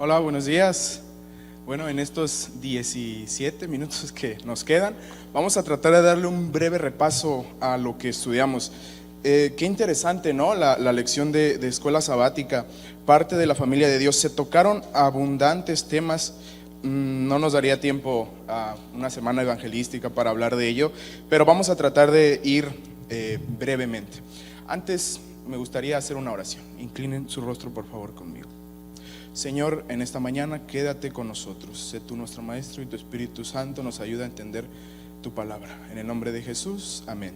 Hola, buenos días. Bueno, en estos 17 minutos que nos quedan, vamos a tratar de darle un breve repaso a lo que estudiamos. Qué interesante, ¿no? La lección de escuela sabática, parte de la familia de Dios. Se tocaron abundantes temas. No nos daría tiempo a una semana evangelística para hablar de ello, pero vamos a tratar de ir brevemente. Antes me gustaría hacer una oración. Inclinen su rostro, por favor, conmigo. Señor, en esta mañana quédate con nosotros. Sé tú nuestro Maestro y tu Espíritu Santo nos ayuda a entender tu palabra. En el nombre de Jesús, amén.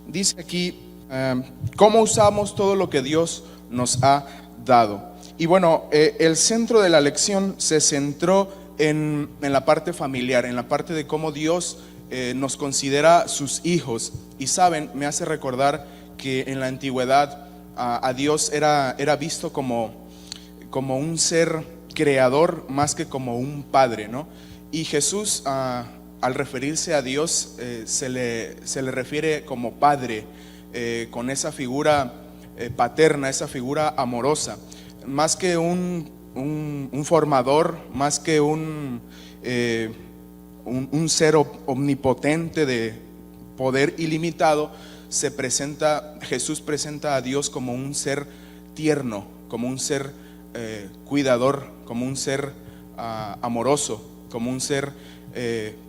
Dice aquí, ¿cómo usamos todo lo que Dios nos ha dado? Y bueno, el centro de la lección se centró en la parte familiar, en la parte de cómo Dios nos considera sus hijos. Y saben, me hace recordar que en la antigüedad a Dios era visto como un ser creador más que como un padre, ¿no? Y Jesús, al referirse a Dios, se le refiere como padre, con esa figura paterna, esa figura amorosa, más que un formador, más que un ser omnipotente de poder ilimitado. Jesús presenta a Dios como un ser tierno, como un ser cuidador, como un ser amoroso, como un ser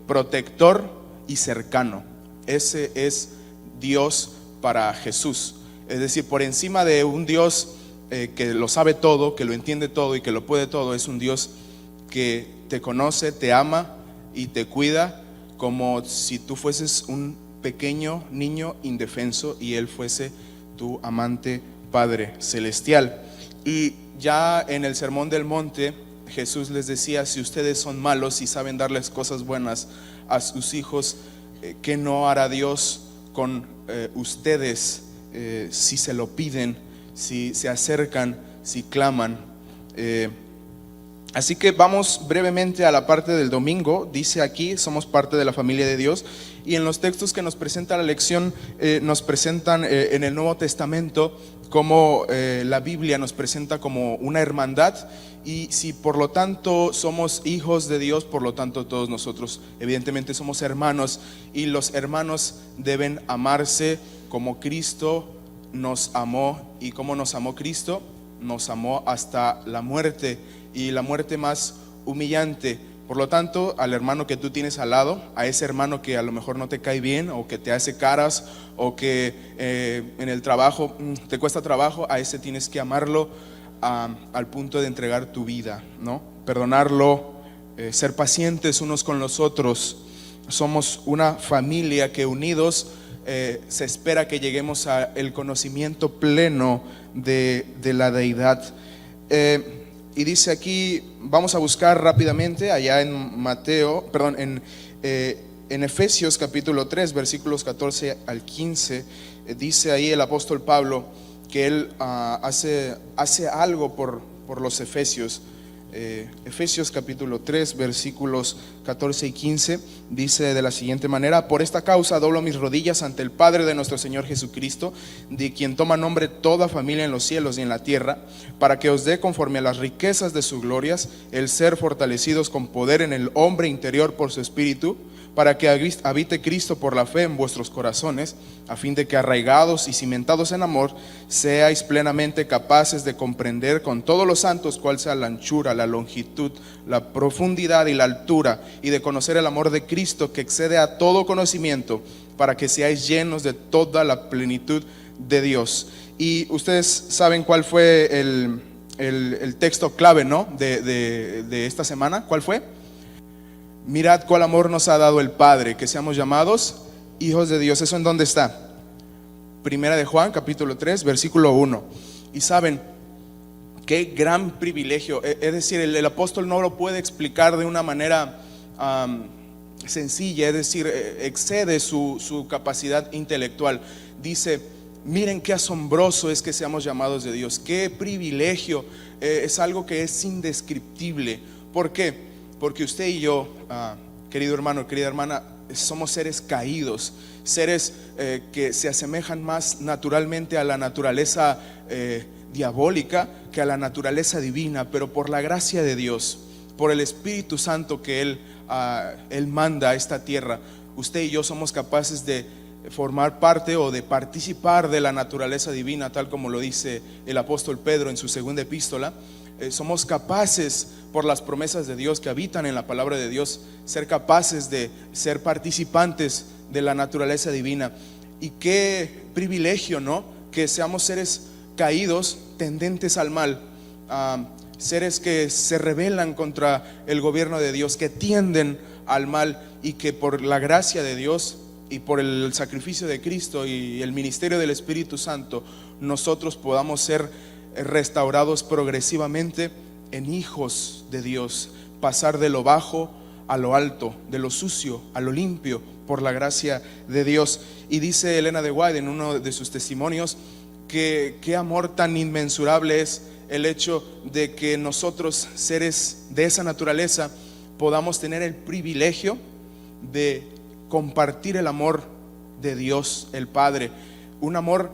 protector y cercano. Ese es Dios para Jesús. Es decir, por encima de un Dios que lo sabe todo, que lo entiende todo y que lo puede todo, es un Dios que te conoce, te ama y te cuida como si tú fueses un pequeño niño indefenso y Él fuese tu amante Padre celestial. Y ya en el Sermón del Monte, Jesús les decía: si ustedes son malos y saben darles cosas buenas a sus hijos, ¿qué no hará Dios con ustedes si se lo piden, si se acercan, si claman? Así que vamos brevemente a la parte del domingo. Dice aquí, somos parte de la familia de Dios. Y en los textos que nos presenta la lección, nos presentan en el Nuevo Testamento como la Biblia nos presenta como una hermandad. Y si por lo tanto somos hijos de Dios, por lo tanto todos nosotros evidentemente somos hermanos. Y los hermanos deben amarse como Cristo nos amó. ¿Y cómo nos amó Cristo? Nos amó hasta la muerte, y la muerte más humillante. Por lo tanto, al hermano que tú tienes al lado, a ese hermano que a lo mejor no te cae bien, o que te hace caras, o que en el trabajo te cuesta trabajo, a ese tienes que amarlo al punto de entregar tu vida, ¿no? Perdonarlo, ser pacientes unos con los otros. Somos una familia que unidos se espera que lleguemos al conocimiento pleno de la deidad. Y dice aquí, vamos a buscar rápidamente allá en en Efesios capítulo 3, versículos 14 al 15. Dice ahí el apóstol Pablo que él hace algo por los efesios. Efesios capítulo 3, versículos 14 y 15 dice de la siguiente manera: por esta causa doblo mis rodillas ante el Padre de nuestro Señor Jesucristo, de quien toma nombre toda familia en los cielos y en la tierra, para que os dé, conforme a las riquezas de sus glorias, el ser fortalecidos con poder en el hombre interior por su espíritu, para que habite Cristo por la fe en vuestros corazones, a fin de que, arraigados y cimentados en amor, seáis plenamente capaces de comprender con todos los santos cuál sea la anchura, la longitud, la profundidad y la altura, y de conocer el amor de Cristo, que excede a todo conocimiento, para que seáis llenos de toda la plenitud de Dios. Y ustedes saben cuál fue el texto clave, ¿no? de esta semana. ¿Cuál fue? Mirad cuál amor nos ha dado el Padre, que seamos llamados hijos de Dios. ¿Eso en dónde está? Primera de Juan, capítulo 3, versículo 1. Y saben, qué gran privilegio. Es decir, el apóstol no lo puede explicar de una manera sencilla, es decir, excede su capacidad intelectual. Dice: miren qué asombroso es que seamos llamados de Dios. Qué privilegio. Es algo que es indescriptible. ¿Por qué? Porque usted y yo, querido hermano, querida hermana, somos seres caídos, seres que se asemejan más naturalmente a la naturaleza diabólica que a la naturaleza divina, pero por la gracia de Dios, por el Espíritu Santo que Él manda a esta tierra, usted y yo somos capaces de formar parte o de participar de la naturaleza divina, tal como lo dice el apóstol Pedro en su segunda epístola. Somos capaces, por las promesas de Dios que habitan en la palabra de Dios, ser capaces de ser participantes de la naturaleza divina. Y qué privilegio, ¿no? Que seamos seres caídos, tendentes al mal, seres que se rebelan contra el gobierno de Dios, que tienden al mal, y que por la gracia de Dios y por el sacrificio de Cristo y el ministerio del Espíritu Santo, nosotros podamos ser restaurados progresivamente en hijos de Dios, pasar de lo bajo a lo alto, de lo sucio a lo limpio, por la gracia de Dios. Y dice Elena de White en uno de sus testimonios que qué amor tan inmensurable es el hecho de que nosotros, seres de esa naturaleza, podamos tener el privilegio de compartir el amor de Dios el Padre, un amor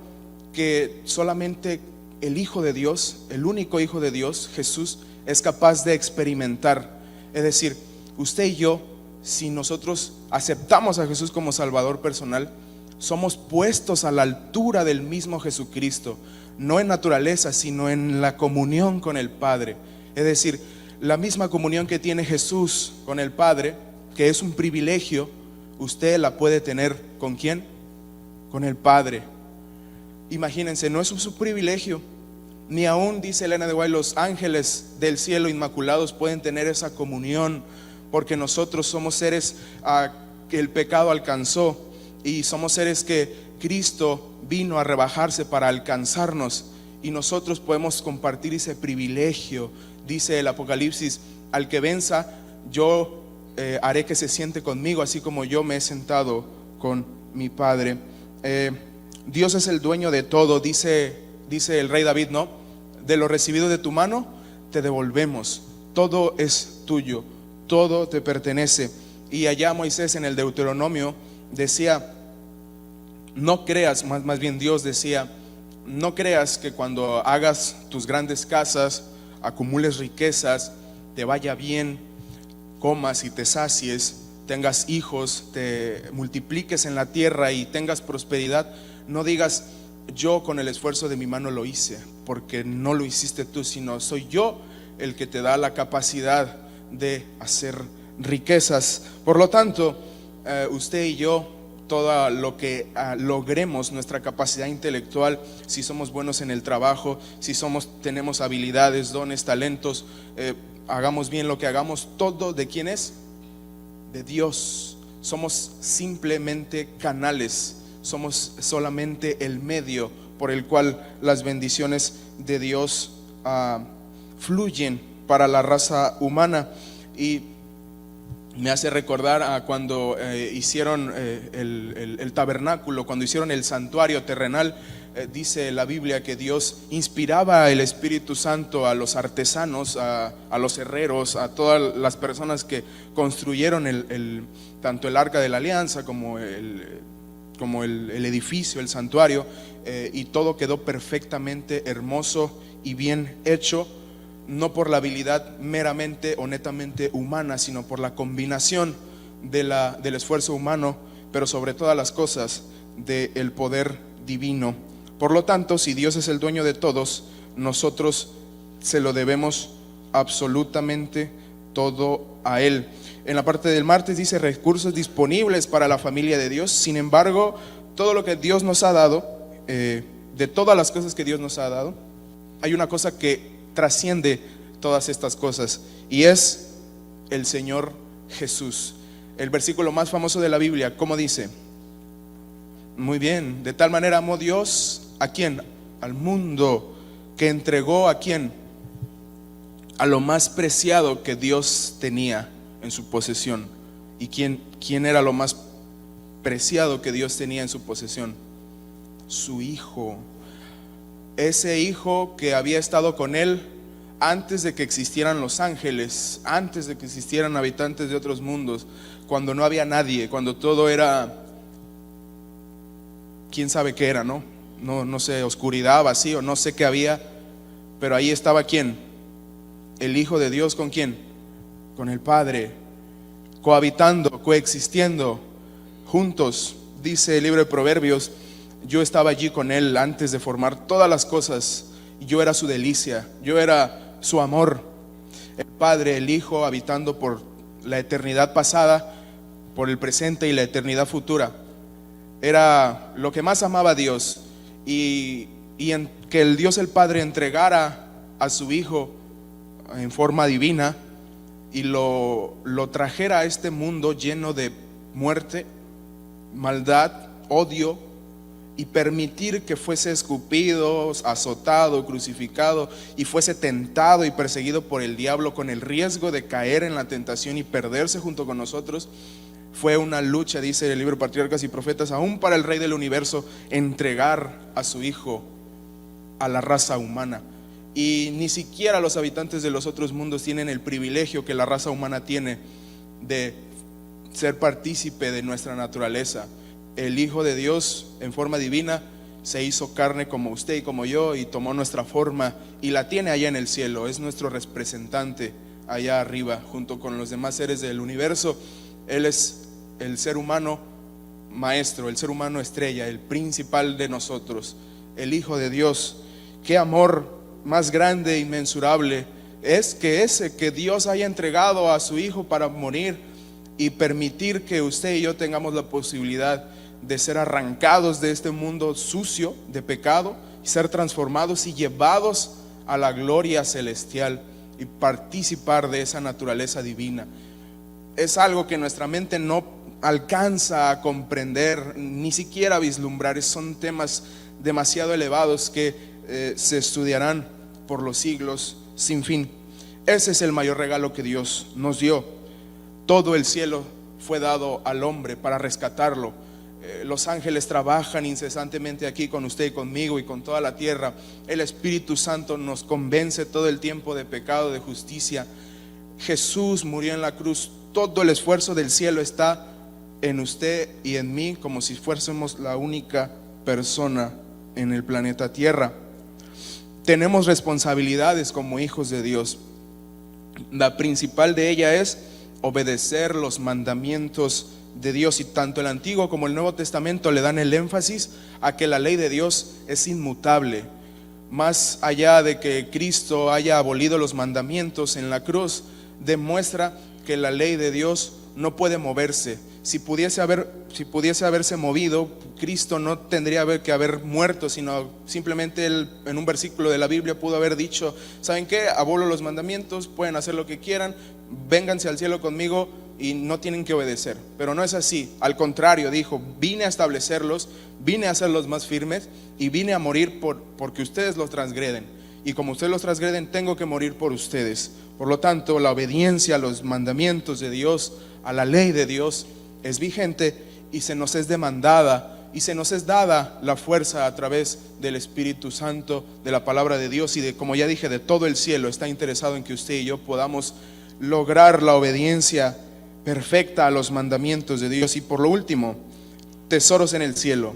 que solamente el Hijo de Dios, el único Hijo de Dios, Jesús, es capaz de experimentar. Es decir, usted y yo, si nosotros aceptamos a Jesús como Salvador personal, somos puestos a la altura del mismo Jesucristo, no en naturaleza, sino en la comunión con el Padre. Es decir, la misma comunión que tiene Jesús con el Padre, que es un privilegio, usted la puede tener ¿con quién? Con el Padre. Imagínense, no es su privilegio, ni aún, dice Elena de White, los ángeles del cielo inmaculados pueden tener esa comunión, porque nosotros somos seres que el pecado alcanzó, y somos seres que Cristo vino a rebajarse para alcanzarnos, y nosotros podemos compartir ese privilegio. Dice el Apocalipsis: al que venza, yo haré que se siente conmigo, así como yo me he sentado con mi Padre. Dios es el dueño de todo, dice el rey David, ¿no? De lo recibido de tu mano te devolvemos, todo es tuyo, todo te pertenece. Y allá Moisés en el Deuteronomio decía: no creas, más bien Dios decía, no creas que cuando hagas tus grandes casas, acumules riquezas, te vaya bien, comas y te sacies, tengas hijos, te multipliques en la tierra y tengas prosperidad, no digas: yo con el esfuerzo de mi mano lo hice, porque no lo hiciste tú, sino soy yo el que te da la capacidad de hacer riquezas. Por lo tanto, usted y yo, todo lo que logremos, nuestra capacidad intelectual, si somos buenos en el trabajo, si tenemos habilidades, dones, talentos, hagamos bien lo que hagamos, todo ¿de quién es? De Dios. Somos simplemente canales, somos solamente el medio por el cual las bendiciones de Dios fluyen para la raza humana. Y me hace recordar a cuando hicieron el tabernáculo, cuando hicieron el santuario terrenal. Dice la Biblia que Dios inspiraba el Espíritu Santo a los artesanos, a los herreros, a todas las personas que construyeron tanto el Arca de la Alianza como el edificio, el santuario, y todo quedó perfectamente hermoso y bien hecho, no por la habilidad meramente o netamente humana, sino por la combinación del esfuerzo humano, pero sobre todas las cosas del poder divino. Por lo tanto, si Dios es el dueño de todos, nosotros se lo debemos absolutamente todo a Él. En la parte del martes dice recursos disponibles para la familia de Dios. Sin embargo, todo lo que Dios nos ha dado, de todas las cosas que Dios nos ha dado, hay una cosa que trasciende todas estas cosas, y es el Señor Jesús. El versículo más famoso de la Biblia, ¿cómo dice? Muy bien, de tal manera amó Dios, ¿a quién? Al mundo, que entregó ¿a quién? A lo más preciado que Dios tenía en su posesión. ¿Y quién era lo más preciado que Dios tenía en su posesión? Su Hijo. Ese Hijo que había estado con Él antes de que existieran los ángeles, antes de que existieran habitantes de otros mundos, cuando no había nadie, cuando todo era, quién sabe qué era, no sé, oscuridad, vacío, no sé qué había. Pero ahí estaba ¿quién? El Hijo de Dios, ¿con quién? Con el Padre, cohabitando, coexistiendo, juntos. Dice el libro de Proverbios: yo estaba allí con Él antes de formar todas las cosas, y yo era su delicia, yo era su amor. El Padre, el Hijo, habitando por la eternidad pasada, por el presente y la eternidad futura. Era lo que más amaba a Dios. Y en que el Dios el Padre entregara a su Hijo en forma divina y lo trajera a este mundo lleno de muerte, maldad, odio, y permitir que fuese escupido, azotado, crucificado, y fuese tentado y perseguido por el diablo con el riesgo de caer en la tentación y perderse junto con nosotros. Fue una lucha, dice el libro Patriarcas y Profetas, aún para el Rey del Universo, entregar a su Hijo a la raza humana. Y ni siquiera los habitantes de los otros mundos tienen el privilegio que la raza humana tiene de ser partícipe de nuestra naturaleza. El Hijo de Dios en forma divina se hizo carne como usted y como yo, y tomó nuestra forma y la tiene allá en el cielo. Es nuestro representante allá arriba junto con los demás seres del universo. Él es el ser humano maestro, el ser humano estrella, el principal de nosotros, el Hijo de Dios. Qué amor más grande e inmensurable es que Dios haya entregado a su Hijo para morir y permitir que usted y yo tengamos la posibilidad de ser arrancados de este mundo sucio de pecado y ser transformados y llevados a la gloria celestial y participar de esa naturaleza divina. Es algo que nuestra mente no alcanza a comprender, ni siquiera a vislumbrar. Son temas demasiado elevados que se estudiarán por los siglos sin fin. Ese es el mayor regalo que Dios nos dio. Todo el cielo fue dado al hombre para rescatarlo. Los ángeles trabajan incesantemente aquí con usted y conmigo y con toda la tierra. El Espíritu Santo nos convence todo el tiempo de pecado, de justicia. Jesús murió en la cruz. Todo el esfuerzo del cielo está en usted y en mí, como si fuésemos la única persona en el planeta Tierra. Tenemos responsabilidades como hijos de Dios. La principal de ella es obedecer los mandamientos de Dios, y tanto el Antiguo como el Nuevo Testamento le dan el énfasis a que la ley de Dios es inmutable. Más allá de que Cristo haya abolido los mandamientos en la cruz, demuestra que la ley de Dios no puede moverse. Si pudiese haberse movido, Cristo no tendría que haber muerto, sino simplemente Él, en un versículo de la Biblia, pudo haber dicho: ¿saben qué? Abolo los mandamientos, pueden hacer lo que quieran, vénganse al cielo conmigo y no tienen que obedecer. Pero no es así. Al contrario, dijo: vine a establecerlos, vine a hacerlos más firmes y vine a morir porque ustedes los transgreden. Y como ustedes los transgreden, tengo que morir por ustedes. Por lo tanto, la obediencia a los mandamientos de Dios, a la ley de Dios, es vigente y se nos es demandada y se nos es dada la fuerza a través del Espíritu Santo, de la palabra de Dios, y de, como ya dije, de todo el cielo está interesado en que usted y yo podamos lograr la obediencia perfecta a los mandamientos de Dios. Y por lo último, tesoros en el cielo.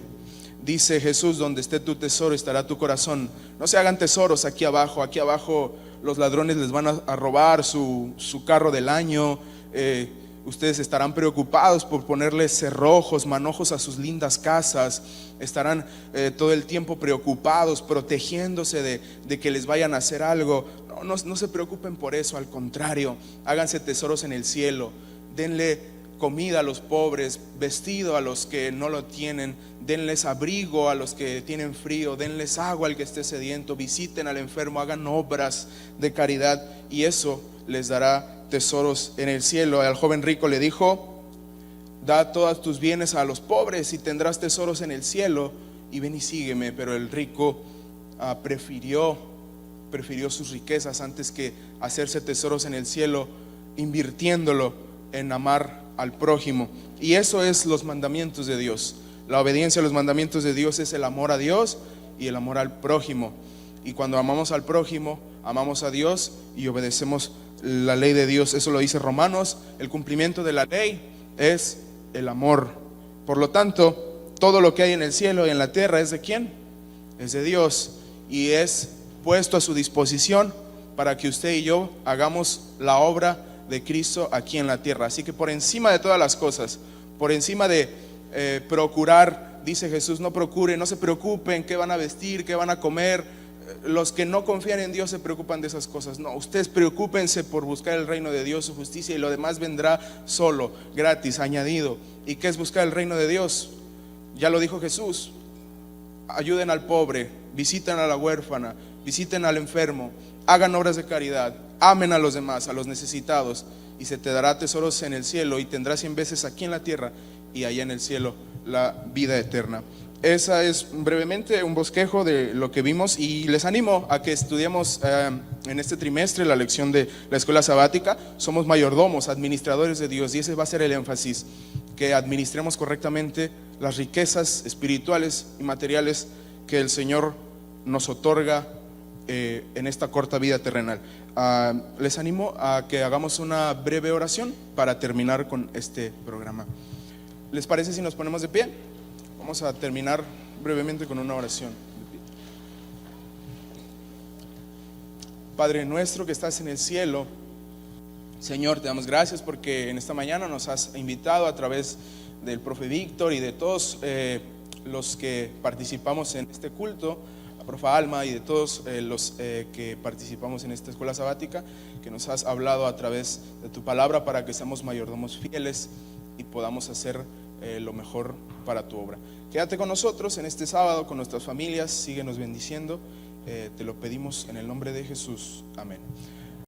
Dice Jesús: donde esté tu tesoro estará tu corazón. No se hagan tesoros aquí abajo. Aquí abajo los ladrones les van a robar su carro del año. Ustedes estarán preocupados por ponerles cerrojos, manojos a sus lindas casas. Estarán todo el tiempo preocupados, protegiéndose de que les vayan a hacer algo. No se preocupen por eso. Al contrario, háganse tesoros en el cielo. Denle comida a los pobres, vestido a los que no lo tienen, denles abrigo a los que tienen frío, denles agua al que esté sediento, visiten al enfermo, hagan obras de caridad, y eso les dará tesoros en el cielo. Al joven rico le dijo: da todos tus bienes a los pobres y tendrás tesoros en el cielo, y ven y sígueme. Pero el rico prefirió sus riquezas antes que hacerse tesoros en el cielo, invirtiéndolo en amar al prójimo. Y eso es los mandamientos de Dios. La obediencia a los mandamientos de Dios es el amor a Dios y el amor al prójimo. Y cuando amamos al prójimo, amamos a Dios y obedecemos la ley de Dios. Eso lo dice Romanos. El cumplimiento de la ley es el amor. Por lo tanto, todo lo que hay en el cielo y en la tierra es ¿de quién? Es de Dios, y es puesto a su disposición para que usted y yo hagamos la obra de Cristo aquí en la tierra. Así que por encima de todas las cosas, por encima de procurar, dice Jesús, no procuren, no se preocupen qué van a vestir, qué van a comer. Los que no confían en Dios se preocupan de esas cosas. No, ustedes preocúpense por buscar el reino de Dios, su justicia, y lo demás vendrá solo, gratis, añadido. ¿Y qué es buscar el reino de Dios? Ya lo dijo Jesús: ayuden al pobre, visiten a la huérfana, visiten al enfermo, hagan obras de caridad, amen a los demás, a los necesitados, y se te dará tesoros en el cielo, y tendrás 100 veces aquí en la tierra y allá en el cielo la vida eterna. Esa es brevemente un bosquejo de lo que vimos, y les animo a que estudiemos en este trimestre la lección de la escuela sabática. Somos mayordomos, administradores de Dios, y ese va a ser el énfasis, que administremos correctamente las riquezas espirituales y materiales que el Señor nos otorga en esta corta vida terrenal. Les animo a que hagamos una breve oración para terminar con este programa. ¿Les parece si nos ponemos de pie? Vamos a terminar brevemente con una oración. Padre nuestro que estás en el cielo, Señor, te damos gracias porque en esta mañana nos has invitado a través del profe Víctor y de todos los que participamos en este culto, a profe Alma y de todos los que participamos en esta escuela sabática, que nos has hablado a través de tu palabra para que seamos mayordomos fieles y podamos hacer lo mejor para tu obra. Quédate con nosotros en este sábado, con nuestras familias, síguenos bendiciendo, te lo pedimos en el nombre de Jesús, amén.